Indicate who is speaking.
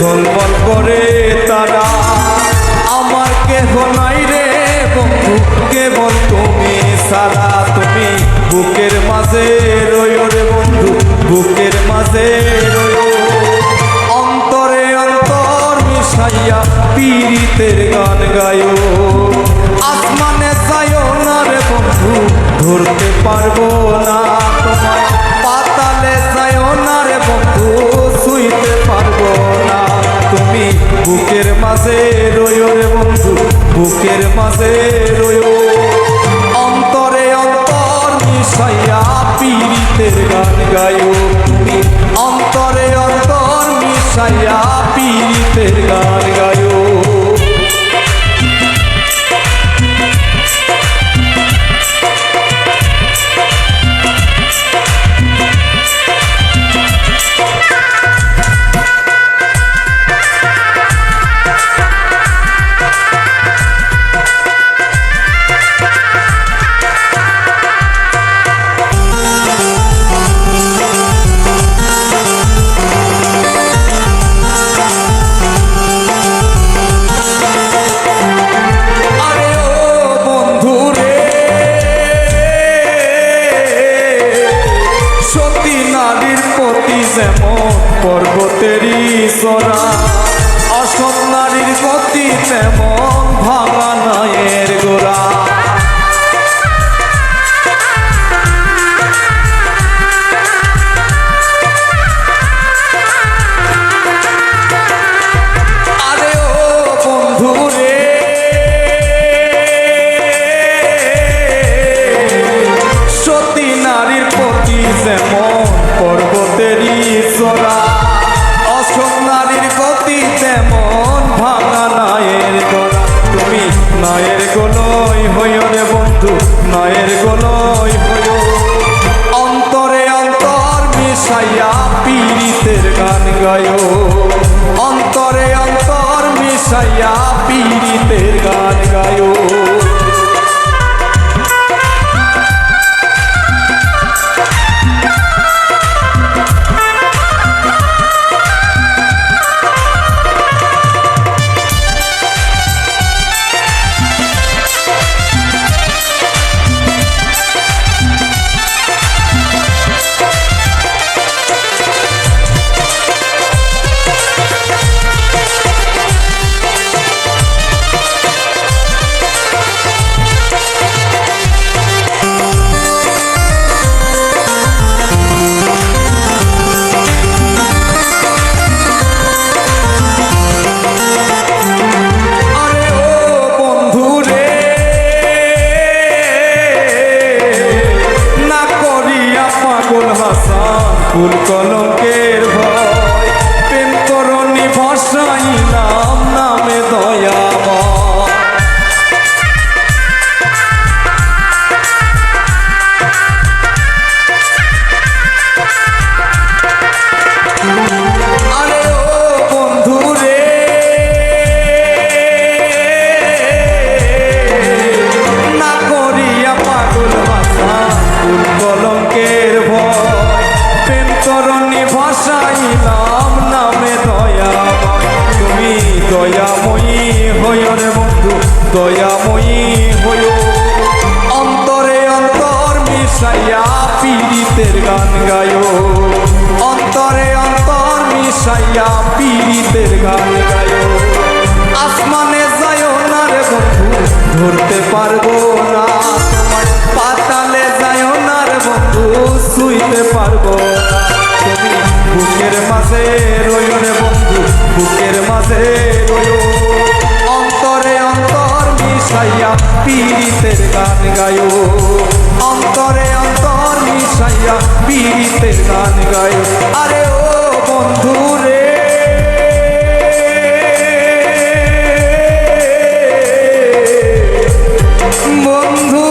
Speaker 1: ঝলমল করে তারা। আমার কেহ নাই রে বন্ধু কেবল তুমি সারা। তুমি বুকের মাঝে রইও রে বন্ধু, বুকের মাঝে রইও। অন্তরে অন্তর মিশাইয়া পীড়িতের গান গায়ো। আসমানে যাইও না রে বন্ধু, ধরতে পারবো না তোমায়। পাতালে যাইও না রে বন্ধু, ছুঁইতে পারবো না। তুমি বুকের মাঝে রইও রে বন্ধু, বুকের মাঝে রইও। অন্তরে অন্তর মিশাইয়া পীড়িতের গান গায়ো। তুমি অন্তরে অন্তর মিশাইয়া পীড়িতের গান গায়ো। যেমন পর্বতেরই চড়া, অসৎ নারীর গতি তেমন ভাঙা নায়ের গোড়া। আরে ও বন্ধু রে, সতী নারীর প্রতি যেমন পর্বতেরই চড়া, অসৎ নারীর গতি তেমন ভাঙা নায়ের গোড়া। তুমি নায়ের গোলই হইও রে বন্ধু, নায়ের গোলই হইও। অন্তরে অন্তর মিশাইয়া পীড়িতের গান গায়ো। অন্তরে অন্তর মিশাইয়া পীড়িতের গান গায়ো। ফুল কলঙ্কের ভয় প্রেম করণী ভরসাই নাম নামে দয়াময়। আরে ও বন্ধু রে, না করিয়া পাগল ভাষা ফুল কলঙ্কের ভয় প্রেম করণী ভাষাইলাম নামে দয়াময়। তুমি দয়াময়ী হইও রে বন্ধু, দয়াময়ী হইও। অন্তরে অন্তর মিশাইয়া পীড়িতের গান গায়ো। অন্তরে অন্তর মিশাইয়া পীড়িতের গান গায়ো। আসমানে যাইও না রে বন্ধু, ধরতে পারবো না তোমার। পাতালে যাইও না রে বন্ধু, ছুঁইতে পারবো না। তুমি বুকের মাঝে রইও রে বন্ধু, বুকের মাঝে রইও। অন্তরে অন্তর মিশাইয়া পীড়িতের গান গায়ো। অন্তরে অন্তর মিশাইয়া পীড়িতের গান গায়ো। আরে ও বন্ধু রে, বন্ধু